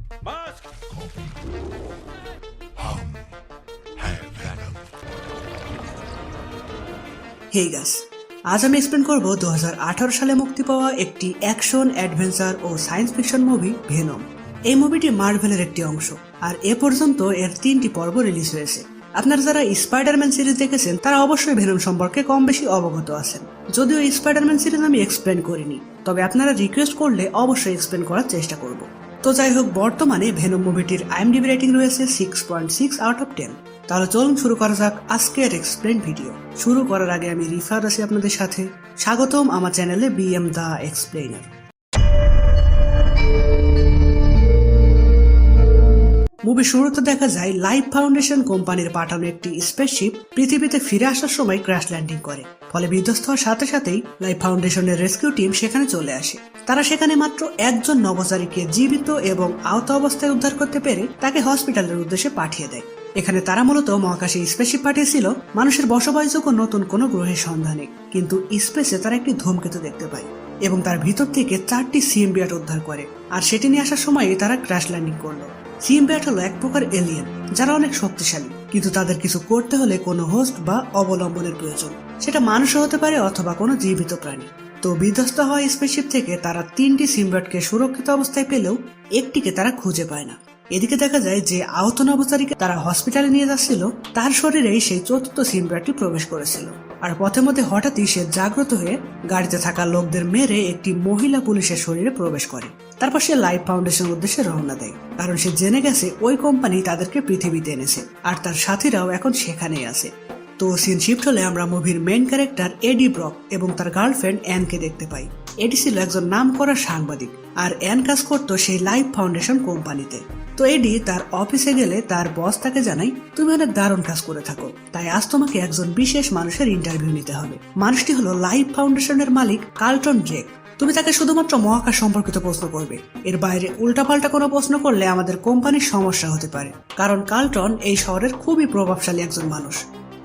Mask! Hey guys, আজ আমি explain করব 2018 সালে মুক্তি পাওয়া একটি অ্যাকশন, অ্যাডভেঞ্চার ও সায়েন্স ফিকশন মুভি ভেনম। এই মুভিটি মার্ভেলের একটি অংশ, আর এ পর্যন্ত এর 3টি পর্ব রিলিজ হয়েছে। আপনারা যারা স্পাইডারম্যান সিরিজ দেখেছেন তারা অবশ্যই ভেনম সম্পর্কে কম বেশি অবগত আছেন। যদিও স্পাইডারম্যান সিরিজ আমি এক্সপ্লেন করিনি, তবে আপনারা রিকোয়েস্ট করলে অবশ্যই এক্সপ্লেন করার চেষ্টা করব। তো যাই হোক, বর্তমানে ভেনম মুভিটির IMDb রেটিং রয়েছে 6.6 আউট অফ 10। তাহলে চলুন শুরু করা যাক আজকের এক্সপ্লেন ভিডিও। শুরু করার আগে আমি রিফাত আছি আপনাদের সাথে। স্বাগতম আমার চ্যানেলে BM দ্য এক্সপ্লেইনার। মুভি শুরুতে দেখা যায় লাইফ ফাউন্ডেশন কোম্পানির পাঠানো একটি স্পেসশিপ পৃথিবীতে ফিরে আসার সময় ক্র্যাশ ল্যান্ডিং করে। ফলে বিধ্বস্ত হওয়ার সাথে সাথেই লাইফ ফাউন্ডেশনের রেস্কিউ টিম সেখানে চলে আসে। তারা সেখানে মাত্র একজন নভোচারীকে জীবিত এবং আহত অবস্থায় উদ্ধার করতে পেরে তাকে হসপিটালের উদ্দেশ্যে পাঠিয়ে দেয়। এখানে তারা মূলত মহাকাশে স্পেসশিপ পাঠিয়েছিল মানুষের বসবাসযোগ্য নতুন কোনো গ্রহের সন্ধানে, কিন্তু স্পেসে তারা একটি ধূমকেতু দেখতে পায় এবং তার ভিতর থেকে 4টি সিম্বিয়ট উদ্ধার করে, আর সেটি নিয়ে আসার সময় তারা ক্র্যাশ ল্যান্ডিং করলো। সিম্বিয়ট হলো এক প্রকার এলিয়েন যারা অনেক শক্তিশালী, কিন্তু তাদের কিছু করতে হলে কোনো হোস্ট বা অবলম্বনের প্রয়োজন। সেটা মানুষও হতে পারে অথবা কোনো জীবিত প্রাণী। তো বিধ্বস্ত হওয়া স্পেসশিপ থেকে তারা 3টি সিম্বিয়টকে সুরক্ষিত অবস্থায় পেলেও একটিকে তারা খুঁজে পায় না। এদিকে দেখা যায় যে আহত নভোচারীকে তারা হসপিটালে নিয়ে যাচ্ছিল, তার শরীরেই সেই 4র্থ সিম্বিয়টটি প্রবেশ করেছিল। আর পথে মধ্যে হঠাৎই সে জাগ্রত হয়ে গাড়িতে থাকা লোকদের মেরে একটি মহিলা পুলিশের শরীরে প্রবেশ করে। তারপর সে লাইফ ফাউন্ডেশনের উদ্দেশ্যে রওনা দেয়, কারণ সে জেনে গেছে ওই কোম্পানি তাদেরকে পৃথিবীতে এনেছে, আর তার সাথীরাও এখন সেখানেই আছে। তো সিন শিফট হলে আমরা মুভির মেইন ক্যারেক্টার এডি ব্রক এবং তার গার্লফ্রেন্ড অ্যানকে দেখতে পাই। এডি ছিল একজন নামকরা সাংবাদিক, আর অ্যান কাজ করতো সেই লাইফ ফাউন্ডেশন কোম্পানিতে। তো এডি তার অফিসে গেলে তার বস তাকে জানায়, তুমি অনেক দারুণ কাজ করে থাকো, তাই আজ তোমাকে একজন বিশেষ মানুষের ইন্টারভিউ নিতে হবে। মানুষটি হলো লাইফ ফাউন্ডেশনের মালিক কার্লটন ড্রেক। তুমি তাকে শুধুমাত্র মহাকাশ সম্পর্কিত প্রশ্ন করবে, এর বাইরে উল্টাপাল্টা কোনো প্রশ্ন করলে আমাদের কোম্পানির সমস্যা হতে পারে, কারণ কার্লটন এই শহরের খুবই প্রভাবশালী একজন মানুষ।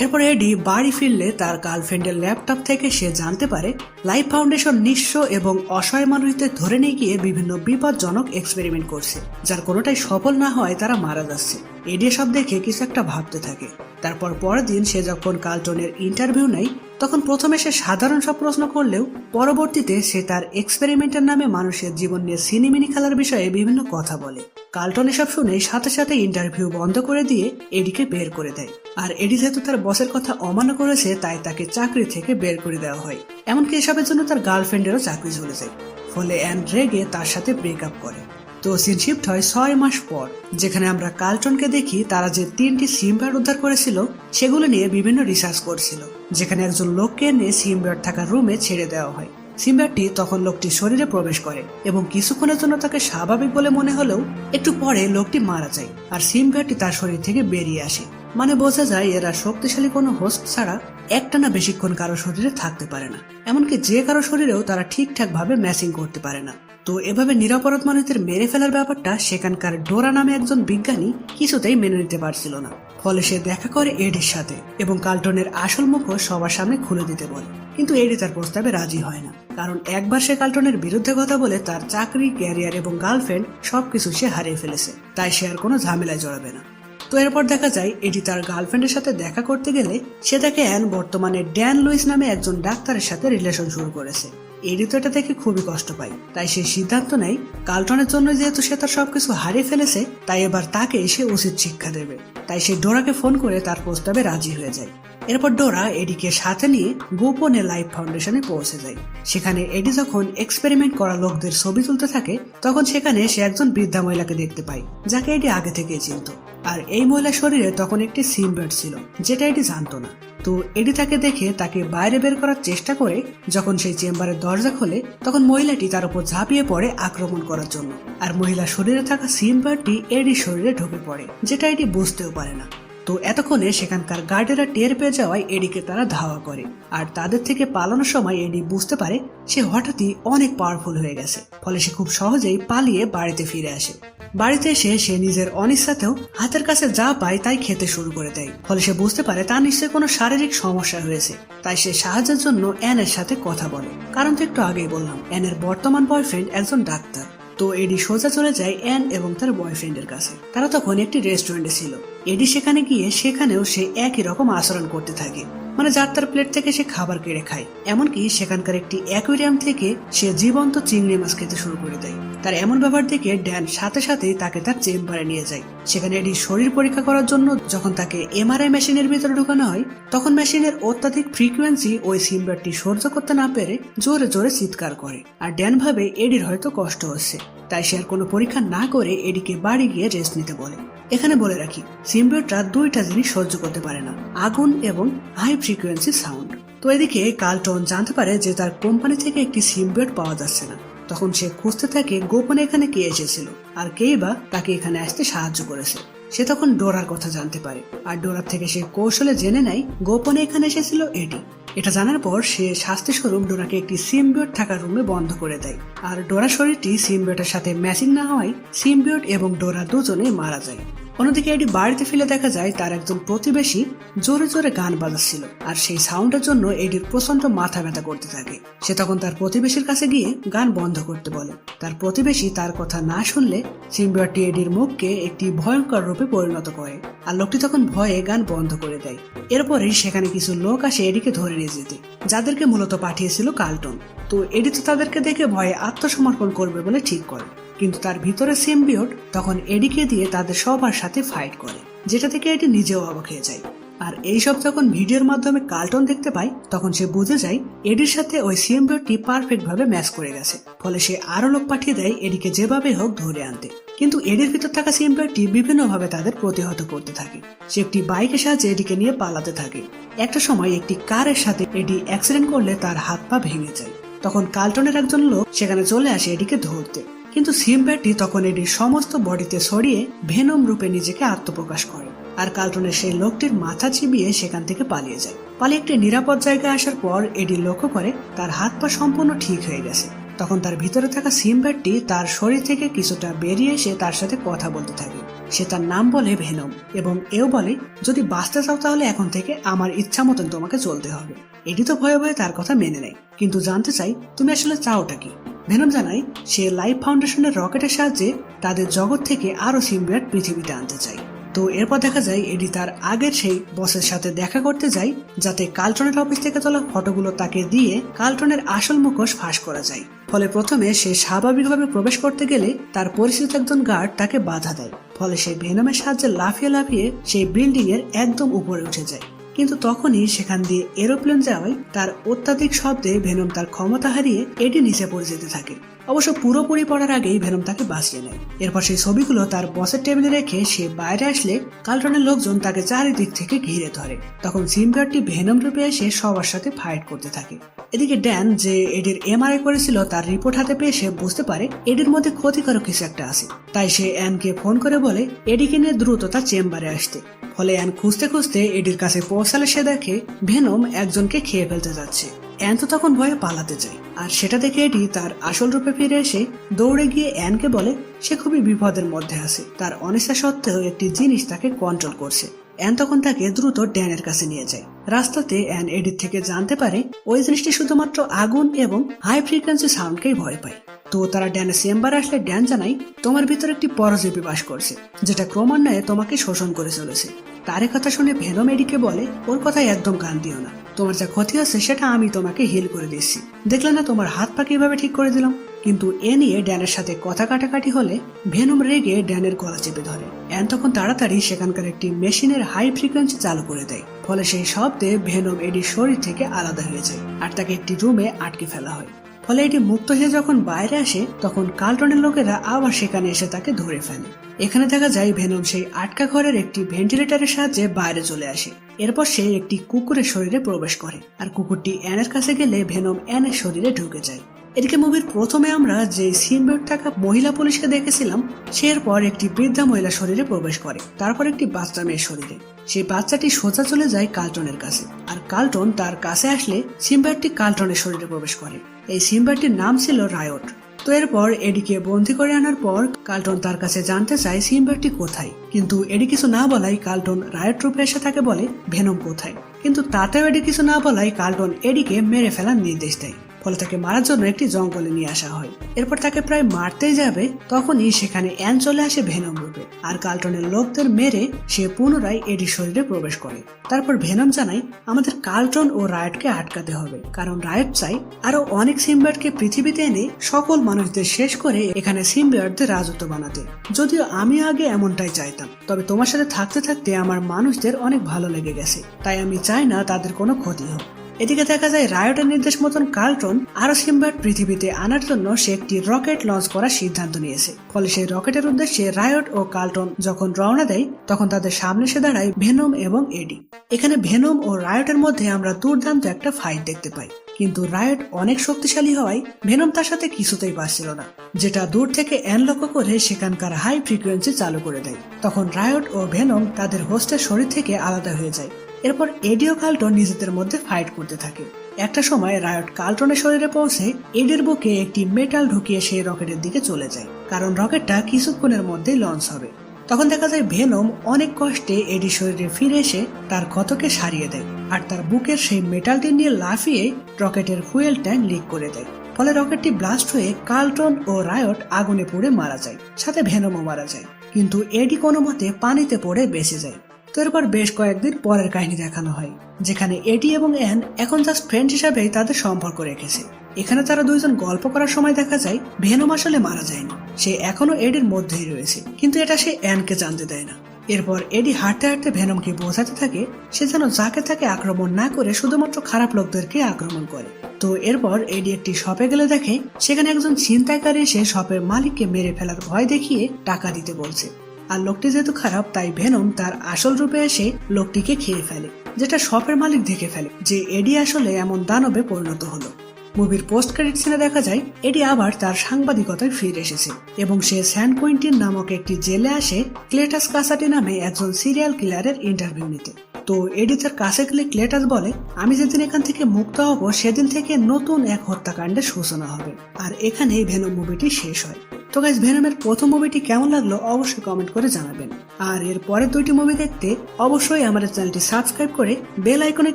এরপর এডি বাড়ি ফিরলে তার গার্লফ্রেন্ডের ল্যাপটপ থেকে সে জানতে পারে লাইফ ফাউন্ডেশন নিঃস্ব এবং অসহায় মানুষদের ধরে নিয়ে গিয়ে বিভিন্ন বিপজ্জনক এক্সপেরিমেন্ট করছে, যার কোনোটাই সফল না হয় তারা মারা যাচ্ছে। এডি সব দেখে কিছু একটা ভাবতে থাকে। তারপর পরের দিন সে যখন কার্লটনের ইন্টারভিউ নেয়, তখন প্রথমে সে সাধারণ সব প্রশ্ন করলেও পরবর্তীতে সে তার এক্সপেরিমেন্টের নামে মানুষের জীবন নিয়ে সিনেমিনি খেলার বিষয়ে বিভিন্ন কথা বলে। কার্লটন এসব শুনে সাথে সাথে ইন্টারভিউ বন্ধ করে দিয়ে এডিকে বের করে দেয়। আর এডি যেহেতু তার বসের কথা অমান্য করেছে, তাই তাকে চাকরি থেকে বের করে দেওয়া হয়। এমনকি এসবের জন্য তার গার্লফ্রেন্ডেরও চাকরি চলে যায়। ফলে অ্যান রেগে তার সাথে ব্রেকআপ করে। তো সিন শিফট হয় 6 মাস পর, যেখানে আমরা কার্লটনকে দেখি তারা যে 3টি সিম্বিয়ট উদ্ধার করেছিল সেগুলো নিয়ে বিভিন্ন রিসার্চ করছিল, যেখানে একজন লোককে নিয়ে সিম্বিয়ট থাকার রুমে ছেড়ে দেওয়া হয়। সিম্বিয়টটি তখন লোকটির শরীরে প্রবেশ করে এবং কিছুক্ষণের জন্য তাকে স্বাভাবিক বলে মনে হলেও একটু পরে লোকটি মারা যায়, আর সিম্বিয়টটি তার শরীর থেকে বেরিয়ে আসে। মানে বোঝা যায় এরা শক্তিশালী কোনো হোস্ট ছাড়া একটানা বেশিক্ষণ কারো শরীরে থাকতে পারে না, এমনকি যে কারো শরীরেও তারা ঠিকঠাক ভাবে ম্যাচিং করতে পারে না। তো এভাবে নিরপরাধ মানুষদের মেরে ফেলার ব্যাপারটা সেখানকার ডোরা নামে একজন বিজ্ঞানী কিছুতেই মেনে নিতে পারছিল না। ফলে সে দেখা করে এডির সাথে এবং কার্লটনের আসল মুখও সবার সামনে খুলে দিতে বলে, কিন্তু এডি তার প্রস্তাবে রাজি হয় না, কারণ একবার সে কার্লটনের বিরুদ্ধে কথা বলে তার চাকরি, ক্যারিয়ার এবং গার্লফ্রেন্ড সবকিছু সে হারিয়ে ফেলেছে, তাই সে আর কোনো ঝামেলায় জড়াবে না। তো এরপর দেখা যায় এডি তার গার্লফ্রেন্ডের সাথে দেখা করতে গেলে সে দেখে অ্যান বর্তমানে ড্যান লুইস নামে একজন ডাক্তারের সাথে রিলেশন শুরু করেছে। এডি তো এটা দেখে খুবই কষ্ট পায়, তাই সে সিদ্ধান্ত নেয় কার্লটনের জন্য যেহেতু সে তার সবকিছু হারিয়ে ফেলেছে, তাই এবার তাকে সে উচিত শিক্ষা দেবে। তাই সে ডোরাকে ফোন করে তার প্রস্তাবে রাজি হয়ে যায়। এরপর ডোরা এডিকে সাথে নিয়ে গোপনে লাইফ ফাউন্ডেশনে পৌঁছে যায়। সেখানে এডি যখন এক্সপেরিমেন্ট করা লোকদের ছবি তুলতে থাকে, তখন সেখানে সে একজন বৃদ্ধা মহিলাকে দেখতে পায়, যাকে এডি আগে থেকেই চিনত। আর এই মহিলার শরীরে তখন একটি সিম্বিয়ট ছিল, যেটা এডি জানতো না। তো এডি তাকে দেখে তাকে বাইরে বের করার চেষ্টা করে। যখন সেই চেম্বারের দরজা খোলে, তখন মহিলাটি তার উপর ঝাঁপিয়ে পড়ে আক্রমণ করার জন্য, আর মহিলার শরীরে থাকা সিম্বিয়টটি এডির শরীরে ঢুকে পড়ে, যেটা এডি বুঝতেও পারে না। তো এতক্ষণে সেখানকার গার্ডেরা টের পেয়ে যাওয়ায় এডিকে তারা ধাওয়া করে, আর তাদের থেকে পালানোর সময় এডি বুঝতে পারে সে হঠাৎই অনেক পাওয়ারফুল হয়ে গেছে। ফলে সে খুব সহজেই পালিয়ে বাড়িতে ফিরে আসে। বাড়িতে এসে সে নিজের অনিচ্ছাতেও হাতের কাছে যা পায় তাই খেতে শুরু করে দেয়। ফলে সে বুঝতে পারে তার নিশ্চয়ই কোনো শারীরিক সমস্যা হয়েছে। তাই সে সাহায্যের জন্য অ্যানের সাথে কথা বলে। কারণ তো একটু আগেই বললাম, অ্যানের বর্তমান বয়ফ্রেন্ড একজন ডাক্তার। তো এডি সোজা চলে যায় অ্যান এবং তার বয়ফ্রেন্ডের কাছে। তারা তখন একটি রেস্টুরেন্টে ছিল। এডি সেখানে গিয়ে সেখানেও সে একই রকম আচরণ করতে থাকে, মানে যার তার প্লেট থেকে সে খাবার কেড়ে খায়। এমনকি সেখানকার একটি অ্যাকুয়ারিয়াম থেকে সে জীবন্ত চিংড়ি মাছ খেতে শুরু করে দেয়। তার এমন ব্যবহার দেখে ড্যান সাথে সাথেই তাকে তার চেম্বারে নিয়ে যায়। সেখানে এডির শরীর পরীক্ষা করার জন্য যখন তাকে এমআরআই মেশিনের ভিতরে ঢুকানো হয়, তখন মেশিনের অত্যাধিক ফ্রিকোয়েন্সি ওই সিম্বারটি সহ্য করতে না পেরে জোরে জোরে চিৎকার করে। আর ড্যান ভাবে এডির হয়তো কষ্ট হচ্ছে, তাই সে আর কোনো পরীক্ষা না করে এডিকে বাড়ি গিয়ে রেস্ট নিতে বলে। এখানে বলে রাখি, সিম্বিওটরা দুইটা জিনিস সহ্য করতে পারে না, আগুন এবং হাই ফ্রিকোয়েন্সি সাউন্ড। তো এদিকে কার্লটন জানতে পারে যে তার কোম্পানি থেকে একটি সিম্বিওট পাওয়া যাচ্ছে না। তখন সে খুঁজতে থাকে গোপনে এখানে কে এসেছিল আর কেই বা তাকে এখানে আসতে সাহায্য করেছে। সে তখন ডোরার কথা জানতে পারে, আর ডোরার থেকে সে কৌশলে জেনে নেয় গোপনে এখানে এসেছিল এডি। এটা জানার পর সে শাস্তিস্বরূপ ডোরাকে একটি সিম্বিওট থাকার রুমে বন্ধ করে দেয়। আর ডোরার শরীরটি সিম্বিওটের সাথে ম্যাচিং না হওয়ায় সিম্বিওট এবং ডোরা দুজনে মারা যায়। অন্যদিকে এডি বাড়িতে ফিরে দেখা যায় তার একজন প্রতিবেশী জোরে জোরে গান বাজাচ্ছিল, আর সেই সাউন্ডের জন্য এডির প্রচন্ড মাথা ব্যথা করতে থাকে। সে তখন তার প্রতিবেশীর কাছে গিয়ে গান বন্ধ করতে বলে। তার প্রতিবেশী তার কথা না শুনলে সিম্বিওটটি এডির মুখকে একটি ভয়ঙ্কর রূপে পরিণত করে, আর লোকটি তখন ভয়ে গান বন্ধ করে দেয়। এরপরেই সেখানে কিছু লোক আসে এডিকে ধরে নিয়ে যেতে, যাদেরকে মূলত পাঠিয়েছিল কার্লটন। তো এডি তো তাদেরকে দেখে ভয়ে আত্মসমর্পণ করবে বলে ঠিক করে, কিন্তু তার ভিতরে সিম্বিওট তখন এডিকে দিয়ে তাদের সবার সাথে ফাইট করে, যেটা থেকে এডি নিজেও অবাক হয়ে যায়। আর এইসব যখন ভিডিওর মাধ্যমে কার্লটন দেখতে পায়, তখন সে বুঝে যায় এডির সাথে ওই সিম্বিওটটি পারফেক্ট ভাবে ম্যাচ করে গেছে। ফলে সে আরো লোক পাঠিয়ে দেয় এডিকে যেভাবে হোক ধরে আনতে। কিন্তু এডির ভিতর থাকা সিম্বিওটটি বিভিন্ন ভাবে তাদের প্রতিহত করতে থাকে। সে একটি বাইকের সাহায্যে এডিকে নিয়ে পালাতে থাকে। একটা সময় একটি কারের সাথে এডি অ্যাক্সিডেন্ট করলে তার হাত পা ভেঙে যায়। তখন কার্লটনের একজন লোক সেখানে চলে আসে এডিকে ধরতে, কিন্তু সিম্বিওটটি তখন এডির সমস্ত বডিতে ছড়িয়ে ভেনম রূপে নিজেকে আত্মপ্রকাশ করে। আর কার্লটনের সেই লোকটির মাথা চিবিয়ে সেখান থেকে পালিয়ে যায়। পালিয়ে একটি নিরাপদ জায়গায় আসার পর এডি লক্ষ্য করে তার হাত পা সম্পূর্ণ ঠিক হয়ে গেছে। তখন তার ভিতরে থাকা সিম্বিওটটি তার শরীর থেকে কিছুটা বেরিয়ে এসে তার সাথে কথা বলতে থাকে। সে তার নাম বলে ভেনম, এবং এও বলে যদি বাঁচতে চাও তাহলে এখন থেকে আমার ইচ্ছা মতন তোমাকে চলতে হবে। এডি তো ভয়ে ভয়ে তার কথা মেনে নেয়, কিন্তু জানতে চাই তুমি আসলে চাওটা কি। ভেনম জানায় সে লাইফ ফাউন্ডেশনের রকেটের সাহায্যে তাদের জগৎ থেকে আরো সিম্বিওট পৃথিবীতে আনতে চায়। তো এরপর দেখা যায় এডি তার আগের সেই বসের সাথে দেখা করতে যায়, যাতে কার্লটনের অফিস থেকে তোলা ফটোগুলো তাকে দিয়ে কার্লটনের আসল মুখোশ ফাঁস করা যায়। ফলে প্রথমে সে স্বাভাবিকভাবে প্রবেশ করতে গেলে তার পরিচিত একজন গার্ড তাকে বাধা দেয়। ফলে সে ভেনমের সাহায্যে লাফিয়ে লাফিয়ে সেই বিল্ডিং এর একদম উপরে উঠে যায়। কিন্তু তখনই সেখান দিয়ে এরোপ্লেন যাওয়ায় তার অত্যাধিক শব্দে ভেনম তার ক্ষমতা হারিয়ে এডি নিচে পড়ে যেতে থাকে। অবশ্য পুরোপুরি পড়ার আগেই ভেনম তাকে বাঁচিয়ে নেয়। এরপর সেই ছবিগুলো তার বসের টেবিলে রেখে সে বাইরে আসলে কার্লটনের লোকজন তাকে চারিদিক থেকে ঘিরে ধরে। তখন সিম্বিওটটি ভেনম রূপে এসে সবার সাথে ফাইট করতে থাকে। এদিকে ড্যান যে এডির এমআরআই করেছিল তার রিপোর্ট হাতে পেয়ে সে বুঝতে পারে এডির মধ্যে ক্ষতিকারক কিছু একটা আছে। তাই সে অ্যানকে ফোন করে বলে এডিকে নিয়ে দ্রুত তার চেম্বারে আসতে। ফলে অ্যান খুঁজতে খুঁজতে এডির কাছে পৌঁছালে সে দেখে ভেনম একজনকে খেয়ে ফেলতে যাচ্ছে। অ্যান তো তখন ভয়ে পালাতে যায়, আর সেটা দেখে এডি তার আসল রূপে ফিরে এসে দৌড়ে গিয়ে অ্যানকে বলে সে খুবই বিপদের মধ্যে আছে, তার অনিচ্ছা সত্ত্বেও একটি জিনিস তাকে কন্ট্রোল করছে। অ্যান তখন তাকে দ্রুত ড্যানের কাছে নিয়ে যায়। রাস্তাতে অ্যান এডির থেকে জানতে পারে ওই জিনিসটি শুধুমাত্র আগুন এবং হাই ফ্রিকোয়েন্সি সাউন্ডকেই ভয় পায়। তো তারা ড্যানের চেম্বারে আসলে ড্যান জানায় তোমার ভিতরে একটি পরজীবী বাস করছে, যেটা ক্রমান্বয়ে তোমাকে শোষণ করে চলেছে। তার কথা শুনে ভেনম এডিকে বলে ওর কথায় একদম কান দিও না, তোমার যা ক্ষতি হচ্ছে সেটা আমি তোমাকে হিল করে দিচ্ছি। দেখলে না তোমার হাত পা কিভাবে ঠিক করে দিলাম। কিন্তু এ নিয়ে ড্যানের সাথে কথা কাটাকাটি হলে ভেনম রেগে ড্যানের গলা চেপে ধরে। অ্যান তখন তাড়াতাড়ি সেখানকার একটি মেশিনের হাই ফ্রিকোয়েন্সি চালু করে দেয়। ফলে সেই শব্দে ভেনম এডির শরীর থেকে আলাদা হয়ে যায়, আর তাকে একটি রুমে আটকে ফেলা হয়। ফলে এটি মুক্ত হয়ে যখন বাইরে আসে তখন কার্লটনের লোকেরা আবার সেখানে এসে তাকে ধরে ফেলে। এখানে দেখা যায় ভেনম সেই আটকা ঘরের একটি ভেন্টিলেটরের সাহায্যে বাইরে চলে আসে। এরপর সে একটি কুকুরের শরীরে প্রবেশ করে, আর কুকুরটি অ্যানের কাছে গেলে ভেনম অ্যানের শরীরে ঢুকে যায়। এদিকে মুভির প্রথমে আমরা যে সিম্বিওট থাকা মহিলা পুলিশকে দেখেছিলাম, সে এরপর একটি বৃদ্ধা মহিলা শরীরে প্রবেশ করে, তারপর একটি বাচ্চা মেয়ের শরীরে। সেই বাচ্চাটি সোজা চলে যায় কার্লটনের কাছে, আর কার্লটন তার কাছে আসলে সিম্বিওটটি কার্লটনের শরীরে প্রবেশ করে। এই সিম্বিওটটির নাম ছিল রায়ট। তো এরপর এডিকে বন্দি করে আনার পর কার্লটন তার কাছে জানতে চায় সিম্বিওটটি কোথায়, কিন্তু এডি কিছু না বলাই কার্লটন রায়ট রূপে এসে তাকে বলে ভেনম কোথায়। কিন্তু তাতেও এডি কিছু না বলাই কার্লটন এডিকে মেরে ফেলার নির্দেশ দেয়। ফলে তাকে মারার জন্য একটি জঙ্গলে নিয়ে আসা হয়। এরপর তাকে প্রায় মারতেই যাবে, তখনই সেখানে অ্যান চলে আসে ভেনম রূপে আর কার্লটনের লোকদের মেরে সে পুনরায় এডির শরীরে প্রবেশ করে। তারপর ভেনম জানায় আমাদের কার্লটন ও রায়টকে আটকাতে হবে, কারণ রায়ট চাই আরো অনেক সিম্বিয়টকে পৃথিবীতে এনে সকল মানুষদের শেষ করে এখানে সিম্বিয়টদের রাজত্ব বানাতে। যদিও আমি আগে এমনটাই চাইতাম, তবে তোমার সাথে থাকতে থাকতে আমার মানুষদের অনেক ভালো লেগে গেছে, তাই আমি চাই না তাদের কোনো ক্ষতি হোক। এদিকে দেখা যায় রায়টের নির্দেশ মতন কার্লটন আরো সিম্বিয়ট পৃথিবীতে আনার জন্য সে একটি রকেট লঞ্চ করার সিদ্ধান্ত নিয়েছে। ফলে সেই রকেটের উদ্দেশ্যে রায়ট ও কার্লটন যখন রওনা দেয় তখন তাদের সামনে এসে দাঁড়ায় ভেনম এবং এডি। এখানে ভেনম ও রায়টের মধ্যে আমরা দুর্দান্ত একটা ফাইট দেখতে পাই, কিন্তু রায়ট অনেক শক্তিশালী হওয়ায় ভেনম তার সাথে কিছুতেই পারছিল না, যেটা দূর থেকে অ্যান লক্ষ্য করে সেখানকার হাই ফ্রিকোয়েন্সি চালু করে দেয়। তখন রায়ট ও ভেনম তাদের হোস্টের শরীর থেকে আলাদা হয়ে যায়। এরপর এডি ও কার্লটন নিজেদের মধ্যে ফাইট করতে থাকে। একটা সময় রায়ট কার্লটনের শরীরে পৌঁছে এডির বুকে একটি মেটাল ঢুকিয়ে সেই রকেটের দিকে চলে যায়, কারণ রকেটটা কিছুক্ষণের মধ্যেই লঞ্চ হবে। তখন দেখা যায় ভেনম অনেক কষ্টে এডির শরীরে ফিরে এসে তার ক্ষতকে সারিয়ে দেয় আর তার বুকের সেই মেটালটি নিয়ে লাফিয়ে রকেটের ফুয়েল ট্যাঙ্ক লিক করে দেয়। ফলে রকেটটি ব্লাস্ট হয়ে কার্লটন ও রায়ট আগুনে পুড়ে মারা যায়, সাথে ভেনমও মারা যায়, কিন্তু এডি কোনো মতে পানিতে পড়ে বেঁচে যায়। তো এরপর বেশ কয়েকদিন পরের কাহিনী দেখানো হয়, যেখানে এডি এবং অ্যান এখন জাস্ট ফ্রেন্ড হিসাবেই তাদের সম্পর্ক রেখেছে। এখানে তারা দুইজন গল্প করার সময় দেখা যায় ভেনম আসলে মারা যায়নি, সে এখনো এডির মধ্যেই রয়েছে, কিন্তু এটা সে অ্যানকে জানতে দেয় না। এরপর এডি হাঁটতে হাঁটতে ভেনমকে বোঝাতে থাকে সে যেন যাকে তাকে আক্রমণ না করে শুধুমাত্র খারাপ লোকদেরকে আক্রমণ করে। তো এরপর এডি একটি শপে গেলে দেখে সেখানে একজন ছিনতাইকারী এসে শপের মালিককে মেরে ফেলার ভয় দেখিয়ে টাকা দিতে বলছে। আর লোকটি যেহেতু খারাপ, তাই ভেনম তার আসল রূপে এসে লোকটিকে খেয়ে ফেলে, যেটা শপের মালিক দেখে ফেলে যে এডি আসলে এমন দানবে পরিণত হলো। মুভির পোস্ট ক্রেডিট সিনে দেখা যায় এডি আবার তার সাংবাদিকতায় ফিরে এসেছে এবং সে স্যান কুইন্টিন নামক একটি জেলে আসে ক্লেটাস কাসাটি নামে একজন সিরিয়াল কিলারের ইন্টারভিউ নিতে। তো এডি তার কাছে গেলে ক্লেটাস বলে আমি যেদিন এখান থেকে মুক্ত হব সেদিন থেকে নতুন এক হত্যাকাণ্ডের সূচনা হবে। আর এখানেই ভেনম মুভিটি শেষ হয়। তো গাইস, ভেনমের প্রথম মুভিটি কেমন লাগলো অবশ্যই কমেন্ট করে জানাবেন। আর এর পরের দুইটি মুভি দেখতে অবশ্যই আমাদের চ্যানেলটি সাবস্ক্রাইব করে বেল আইকনে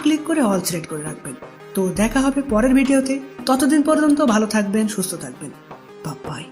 ক্লিক করে অল সিলেক্ট করে রাখবেন। তো দেখা হবে পরের ভিডিওতে, ততদিন পর্যন্ত ভালো থাকবেন, সুস্থ থাকবেন, বাই বাই।